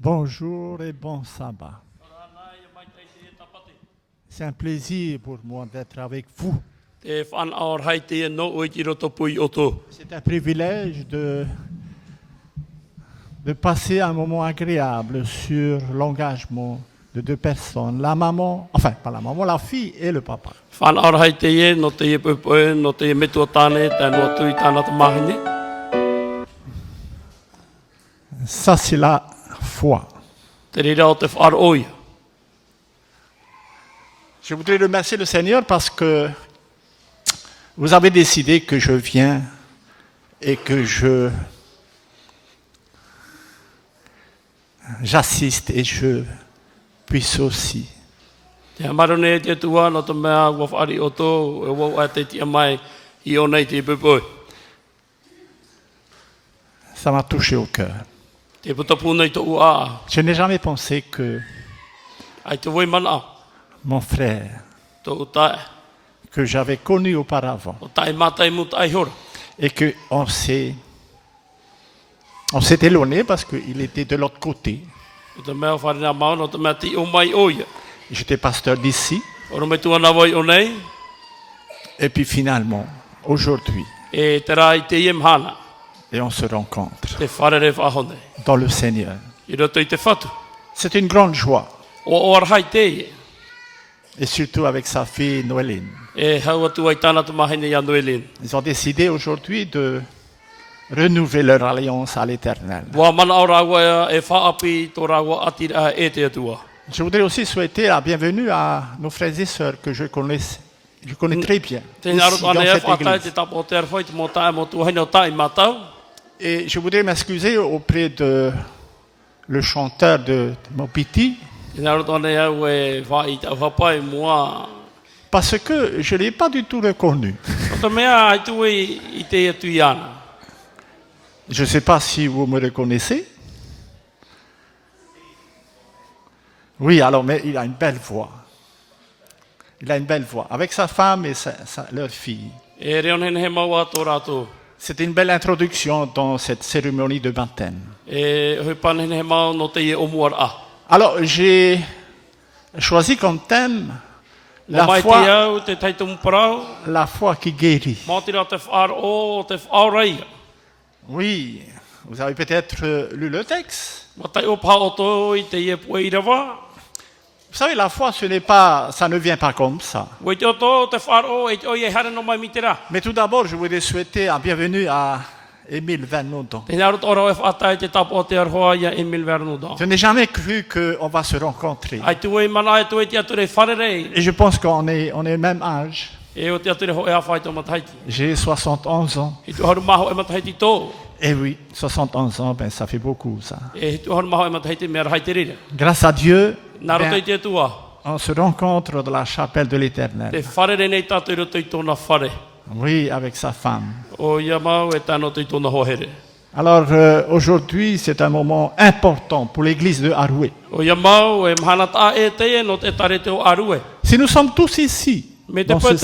Bonjour et bon sabbat. C'est un plaisir pour moi d'être avec vous. C'est un privilège de passer un moment agréable sur l'engagement de deux personnes. La maman, enfin pas la maman, la fille et le papa. Ça c'est la foi. Je voudrais remercier le Seigneur parce que vous avez décidé que je viens et que j'assiste et je puisse aussi. Ça m'a touché au cœur. Je n'ai jamais pensé que mon frère, que j'avais connu auparavant, et qu'on s'est éloigné parce qu'il était de l'autre côté. J'étais pasteur d'ici. Et puis finalement, aujourd'hui, et on se rencontre dans le Seigneur. C'est une grande joie. Et surtout avec sa fille Noéline. Ils ont décidé aujourd'hui de renouveler leur alliance à l'Éternel. Je voudrais aussi souhaiter la bienvenue à nos frères et sœurs que je connais très bien ici, dans cette église. Et je voudrais m'excuser auprès de le chanteur de Mopiti, parce que je ne l'ai pas du tout reconnu. Je ne sais pas si vous me reconnaissez. Oui, alors, mais il a une belle voix. Il a une belle voix, avec sa femme et leur fille. C'était une belle introduction dans cette cérémonie de baptême. Alors, j'ai choisi comme thème la foi qui guérit. Oui, vous avez peut-être lu le texte. Vous savez, la foi, ça ne vient pas comme ça. Mais tout d'abord, je voudrais souhaiter la bienvenue à Émile Vernodon. Je n'ai jamais cru qu'on va se rencontrer. Et je pense qu'on est au même âge. J'ai 71 ans. Et oui, 71 ans, ben ça fait beaucoup ça. Grâce à Dieu, on se rencontre dans la chapelle de l'Éternel. Oui, avec sa femme. Alors aujourd'hui, c'est un moment important pour l'église de Arouet. Si nous sommes tous ici, dans ce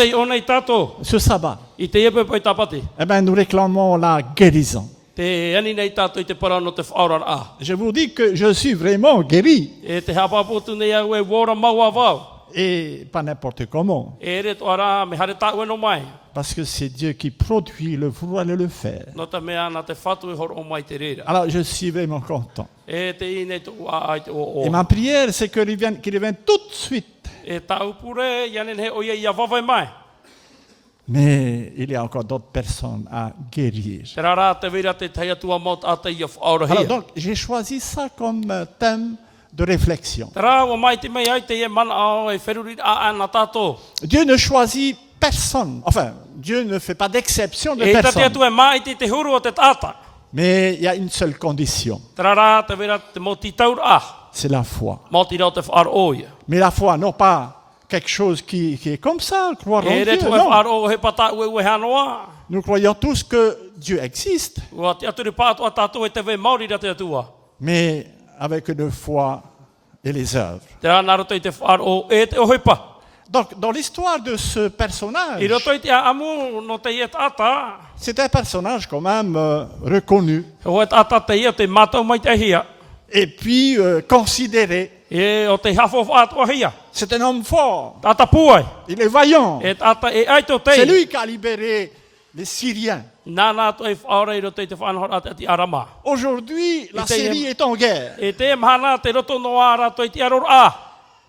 sabbat, eh ben, nous réclamons la guérison. Je vous dis que je suis vraiment guéri. Et pas n'importe comment. Parce que c'est Dieu qui produit le vouloir et le faire. Alors je suis vraiment content. Et ma prière, c'est qu'il revienne tout de suite. Mais il y a encore d'autres personnes à guérir. Alors donc, j'ai choisi ça comme thème de réflexion. Dieu ne choisit personne. Enfin, Dieu ne fait pas d'exception de personne. Mais il y a une seule condition. C'est la foi. Mais la foi, non pas quelque chose qui est comme ça, croire en Dieu. Non. Nous croyons tous que Dieu existe. Mais avec une foi et les œuvres. Donc, dans l'histoire de ce personnage, c'est un personnage quand même reconnu. Et puis considéré. C'est un homme fort. Il est vaillant. C'est lui qui a libéré les Syriens. Aujourd'hui, la Syrie est en guerre.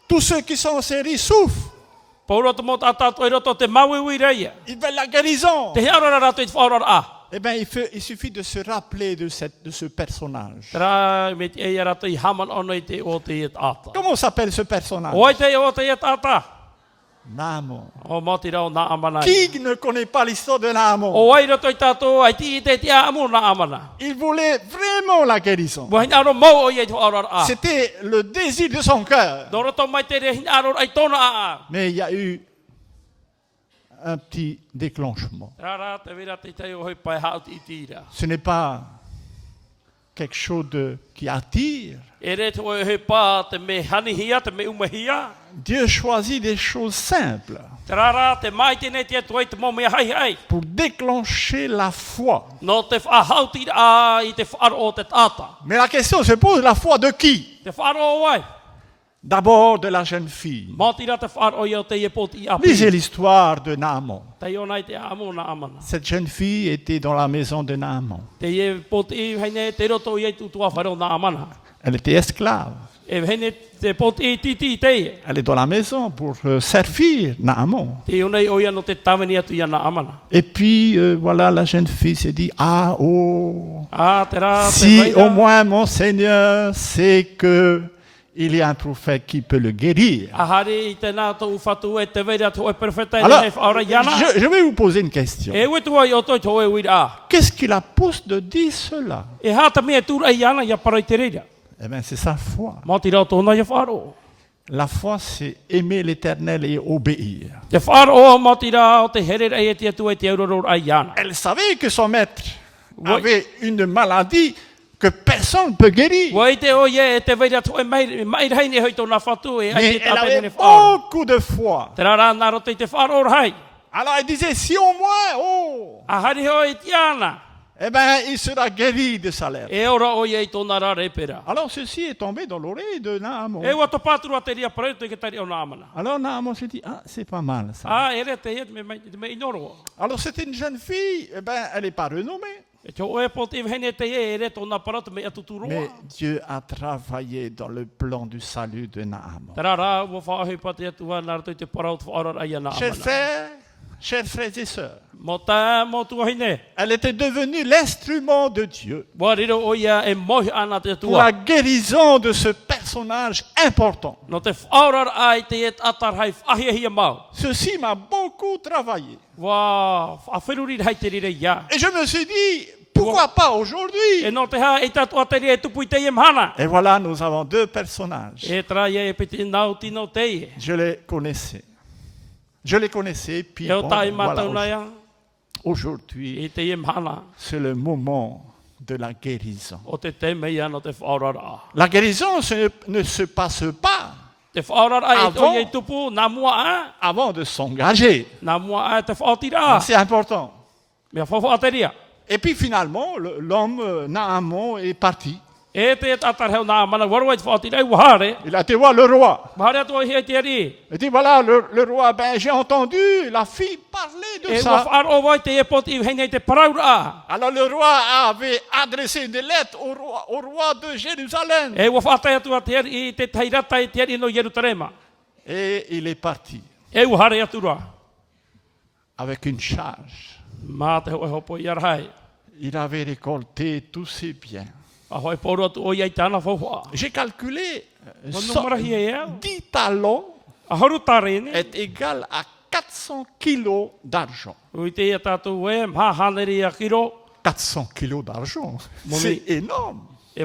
Tous ceux qui sont en Syrie souffrent. Ils veulent la guérison. Eh bien, il suffit de se rappeler de ce personnage. Comment s'appelle ce personnage? Naaman. Qui ne connaît pas l'histoire de Naaman? Il voulait vraiment la guérison. C'était le désir de son cœur. Mais il y a eu un petit déclenchement. Ce n'est pas quelque chose qui attire. Dieu choisit des choses simples pour déclencher la foi. Mais la question se pose, la foi de qui? D'abord de la jeune fille. Lisez l'histoire de Naaman. Cette jeune fille était dans la maison de Naaman. Elle était esclave. Elle est dans la maison pour servir Naaman. Et puis voilà, la jeune fille s'est dit, si au moins mon Seigneur sait que il y a un prophète qui peut le guérir. Alors, je vais vous poser une question. Qu'est-ce qui la pousse de dire cela? Eh bien, c'est sa foi. La foi, c'est aimer l'Éternel et obéir. Elle savait que son maître avait une maladie que personne ne peut guérir. Mais elle avait beaucoup de foi. Alors elle disait, si au moins, eh bien, il sera guéri de sa lèpre. Alors ceci est tombé dans l'oreille de Naaman. Alors Naaman s'est dit, c'est pas mal ça. Alors c'était une jeune fille, eh bien, elle n'est pas renommée. Mais Dieu a travaillé dans le plan du salut de Naaman. Chers frères et sœurs, elle était devenue l'instrument de Dieu pour la guérison de ce personnage important. Ceci m'a beaucoup travaillé. Et je me suis dit, pourquoi pas aujourd'hui? Et voilà, nous avons deux personnages. Je les connaissais. Puis bon, voilà, aujourd'hui, c'est le moment de la guérison. La guérison ne se passe pas avant de s'engager. C'est important. Et puis finalement, l'homme Naaman est parti. Il a été voir le roi. Il dit, voilà, le roi, j'ai entendu la fille parler de ça. Alors le roi avait adressé une lettre au roi de Jérusalem. Et il est parti avec une charge. Il avait récolté tous ses biens. J'ai calculé 10 talents est égal à 400 kilos d'argent. 400 kilos d'argent, c'est énorme. Et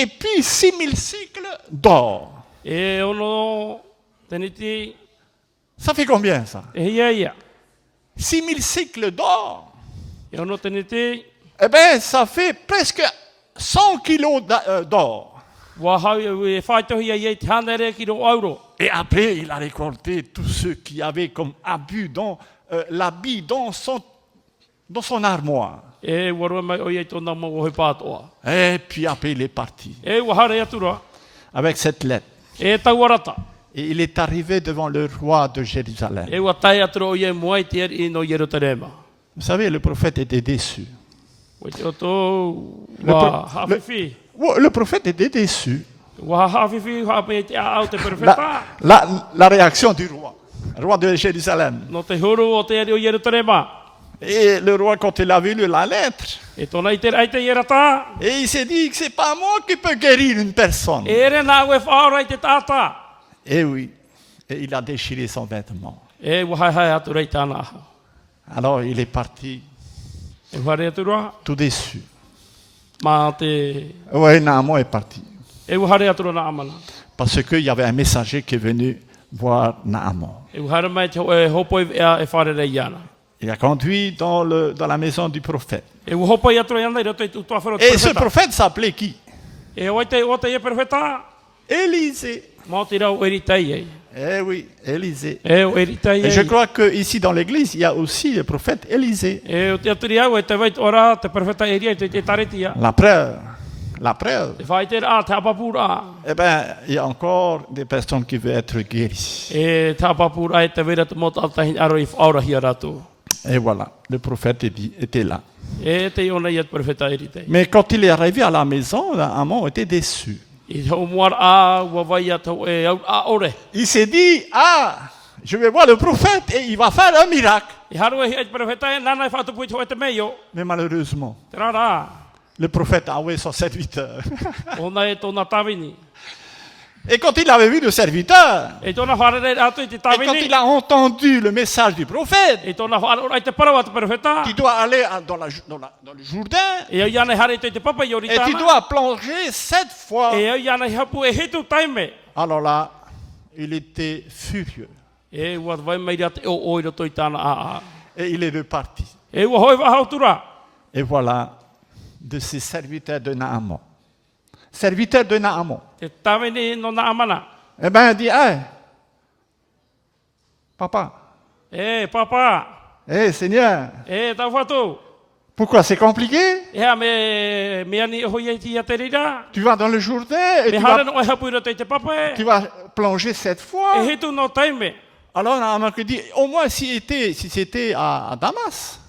puis 6000 cycles d'or. Ça fait combien ça? 6000 cycles d'or. Eh bien, ça fait presque 100 kilos d'or. Et après, il a récolté tout ce qu'il y avait comme abus dans l'habit dans son armoire. Et puis après, il est parti avec cette lettre. Et il est arrivé devant le roi de Jérusalem. Vous savez, le prophète était déçu. Le prophète était déçu. La réaction du roi de Jérusalem. Et le roi, quand il a vu la lettre, et il s'est dit que c'est pas moi qui peux guérir une personne. Et oui, et il a déchiré son vêtement. Alors il est parti tout déçu. Oui, Naaman est parti. Parce qu'il y avait un messager qui est venu voir Naaman. Il a conduit dans la maison du prophète. Et ce prophète s'appelait qui? Élisée. Eh oui, Élisée. Et je crois qu'ici dans l'église, il y a aussi le prophète Élisée. La preuve. Eh bien, il y a encore des personnes qui veulent être guéries. Et voilà, le prophète était là. Mais quand il est arrivé à la maison, Naaman était déçu. Il s'est dit, je vais voir le prophète et il va faire un miracle. Mais malheureusement, le prophète a envoyé son serviteur. Et quand il avait vu le serviteur, et quand il a entendu le message du prophète, qui doit aller dans le Jourdain, et tu dois plonger 7 fois. Alors là, il était furieux. Et il est reparti. Et voilà, de ces serviteurs de Naaman. Serviteur de Naaman. Eh bien, il dit, papa. Seigneur. Pourquoi c'est compliqué? Tu vas dans le Jourdain et tu vas plonger 7 fois. Alors Naaman dit, au moins si c'était à Damas.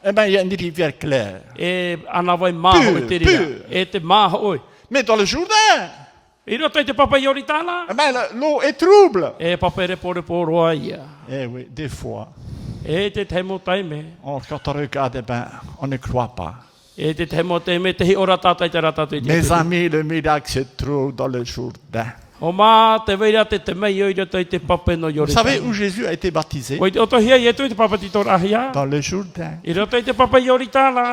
Eh bien, il y a une rivière claire. Pure. Mais dans le Jourdain, eh bien, l'eau est trouble. Eh oui, des fois. Quand on regarde, eh ben, on ne croit pas. Mes amis, le miracle se trouve dans le Jourdain. Vous savez où Jésus a été baptisé? Dans le Jourdain.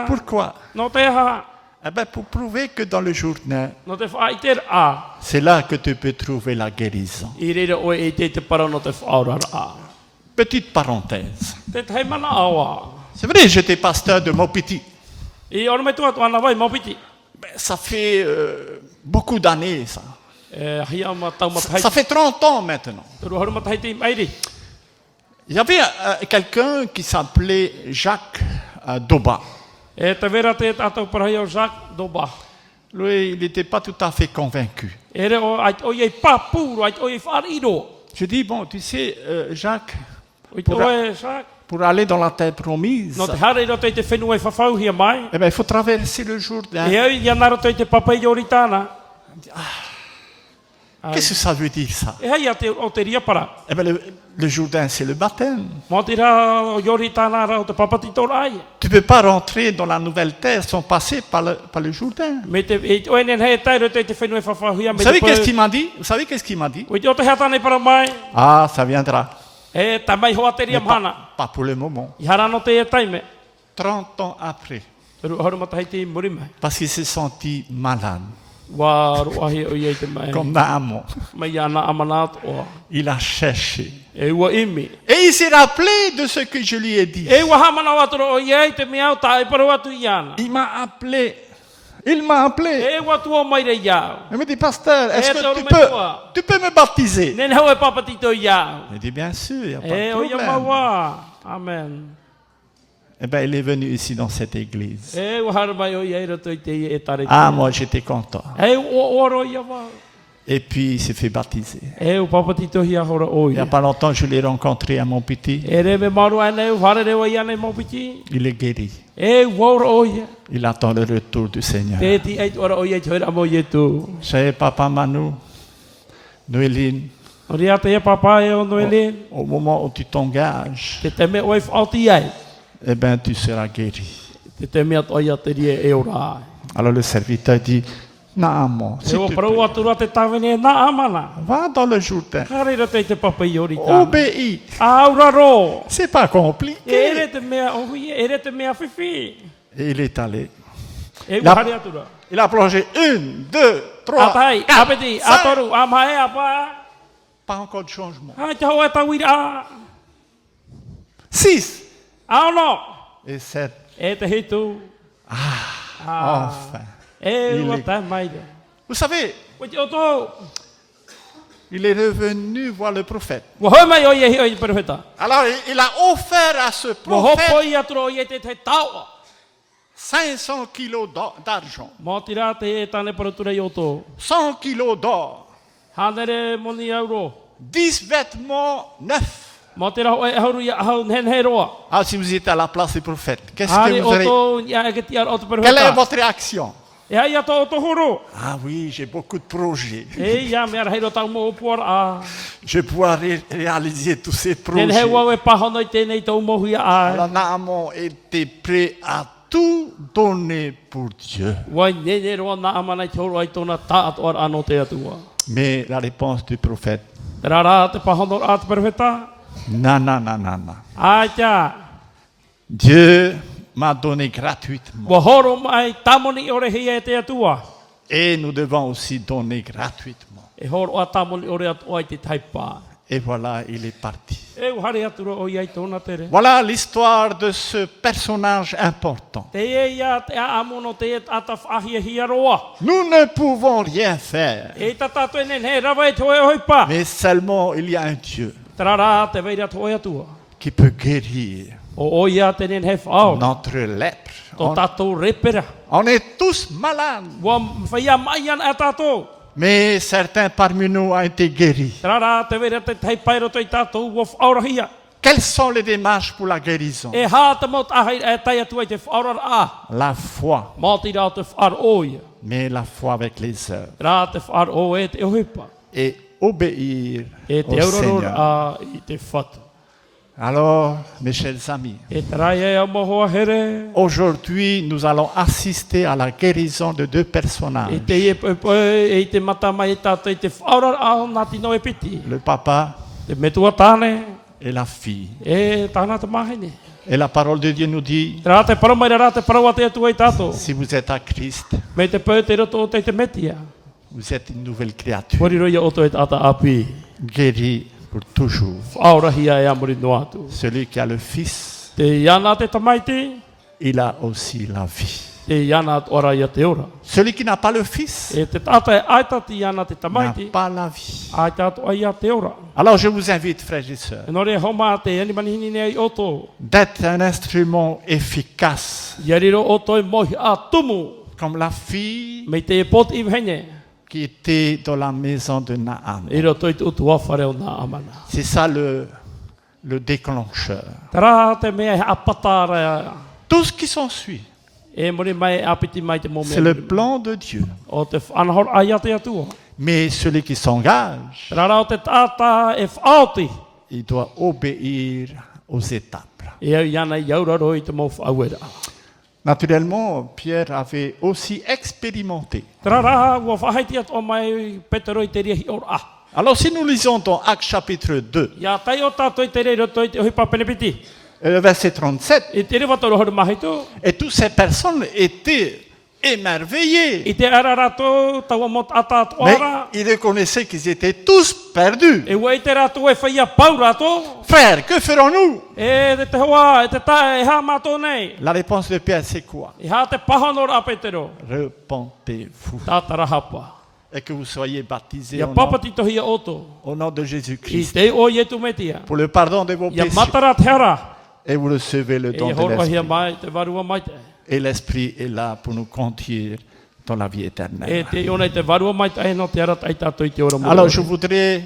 Pourquoi? Eh ben, pour prouver que dans le Jourdain, c'est là que tu peux trouver la guérison. Petite parenthèse. C'est vrai, j'étais pasteur de Mopiti. Ça fait beaucoup d'années, ça. Ça fait 30 ans maintenant. Il y avait quelqu'un qui s'appelait Jacques Doba. Lui, il n'était pas tout à fait convaincu. Je dis, bon, tu sais, Jacques, pour aller dans la terre promise, eh bien, il faut traverser le Jourdain. Qu'est-ce que ça veut dire, ça? Eh bien, le Jourdain, c'est le baptême. Tu ne peux pas rentrer dans la nouvelle terre sans passer par le Jours-Dain. Vous savez qu'est-ce qu'il m'a dit? Ah, ça viendra. Mais pas pour le moment. 30 ans après. Parce qu'il s'est senti malade. Comme Naaman. Il a cherché. Et il s'est rappelé de ce que je lui ai dit. Il m'a appelé. Il me dit, pasteur, est-ce que tu peux me baptiser? Il dit, bien sûr, il n'y a pas de problème. Amen. Eh ben, il est venu ici dans cette église. Ah, moi j'étais content. Et puis il s'est fait baptiser. Il n'y a pas longtemps, je l'ai rencontré à mon petit. Il est guéri. Il attend le retour du Seigneur. J'ai papa Manu, Noéline. Au moment où tu t'engages, eh ben, tu seras guéri. Alors le serviteur dit, Naaman, va dans le Jourdain. Obéis. C'est pas compliqué. Et il est allé. Il a plongé 1, 2, 3, 4, 5. Pas encore de changement. 6. Et 7. Enfin. Vous savez, il est revenu voir le prophète. Alors il a offert à ce prophète 500 kilos d'argent. 100 kilos d'or. 10 vêtements neufs. Ah, si vous êtes à la place du prophète, qu'est-ce que vous aurez? Quelle est votre réaction? Ah oui, j'ai beaucoup de projets. Je vais pouvoir réaliser tous ces projets. Alors Naaman était prêt à tout donner pour Dieu. Mais la réponse du prophète, non. Dieu m'a donné gratuitement. Et nous devons aussi donner gratuitement. Et voilà, il est parti. Voilà l'histoire de ce personnage important. Nous ne pouvons rien faire. Mais seulement il y a un Dieu qui peut guérir notre lèpre. On est tous malades. Mais certains parmi nous ont été guéris. Quelles sont les démarches pour la guérison? La foi. Mais la foi avec les œuvres. Et obéir au Seigneur. Alors, mes chers amis, aujourd'hui, nous allons assister à la guérison de 2 personnages. Le papa et la fille. Et la parole de Dieu nous dit, si vous êtes à Christ, vous êtes une nouvelle créature, guérie pour toujours. Celui qui a le Fils, il a aussi la vie. Celui qui n'a pas le Fils n'a pas la vie. Alors je vous invite, frères et sœurs, d'être un instrument efficace, comme la fille qui était dans la maison de Naaman. C'est ça le déclencheur. Tout ce qui s'ensuit, c'est le plan de Dieu. Mais celui qui s'engage, il doit obéir aux étapes. Naturellement, Pierre avait aussi expérimenté. Alors si nous lisons dans Actes chapitre 2, verset 37, et toutes ces personnes étaient émerveillés. Mais ils reconnaissaient qu'ils étaient tous perdus. Frères, que ferons-nous? La réponse de Pierre, c'est quoi? Repentez-vous. Et que vous soyez baptisés au nom de Jésus-Christ pour le pardon de vos péchés. Et vous recevez le don de l'Esprit. Et l'Esprit est là pour nous conduire dans la vie éternelle. Alors je voudrais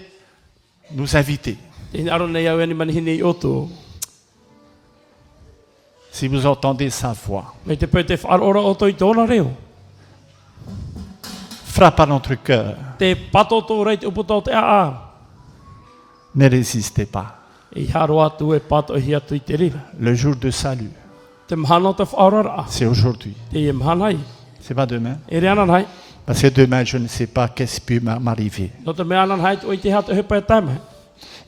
nous inviter. Si vous entendez sa voix, frappe à notre cœur. Ne résistez pas. Le jour de salut, c'est aujourd'hui. C'est pas demain. Parce que demain, je ne sais pas qu'est-ce qui peut m'arriver.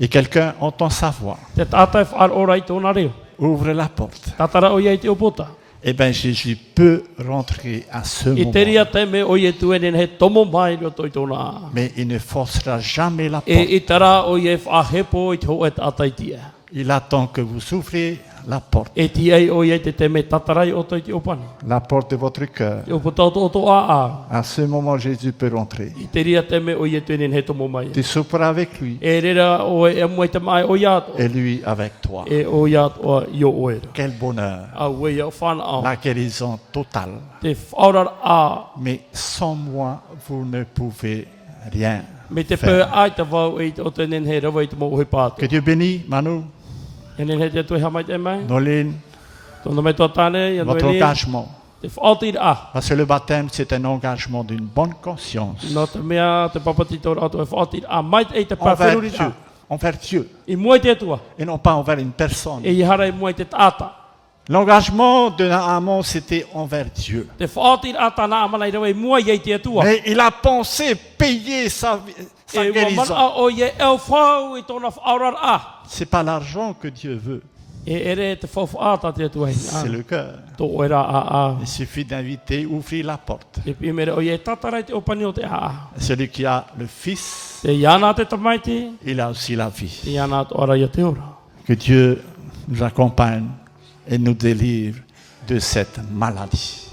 Et quelqu'un entend sa voix. Ouvre la porte. Eh bien, Jésus peut rentrer à ce moment. Mais il ne forcera jamais la porte. Il attend que vous ouvrez la porte. La porte de votre cœur. À ce moment, Jésus peut rentrer. Tu souperas avec lui. Et lui avec toi. Quel bonheur. La guérison totale. Mais sans moi, vous ne pouvez rien faire. Que Dieu bénisse Manu. Noline, votre engagement. Parce que le baptême, c'est un engagement d'une bonne conscience. Envers Dieu. Et non pas envers une personne. L'engagement de Naaman, c'était envers Dieu. Mais il a pensé payer sa guérison. C'est pas l'argent que Dieu veut. C'est le cœur. Il suffit d'inviter, ouvrir la porte. Celui qui a le Fils, il a aussi la vie. Que Dieu nous accompagne et nous délivre de cette maladie.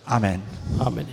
Amen. Amen.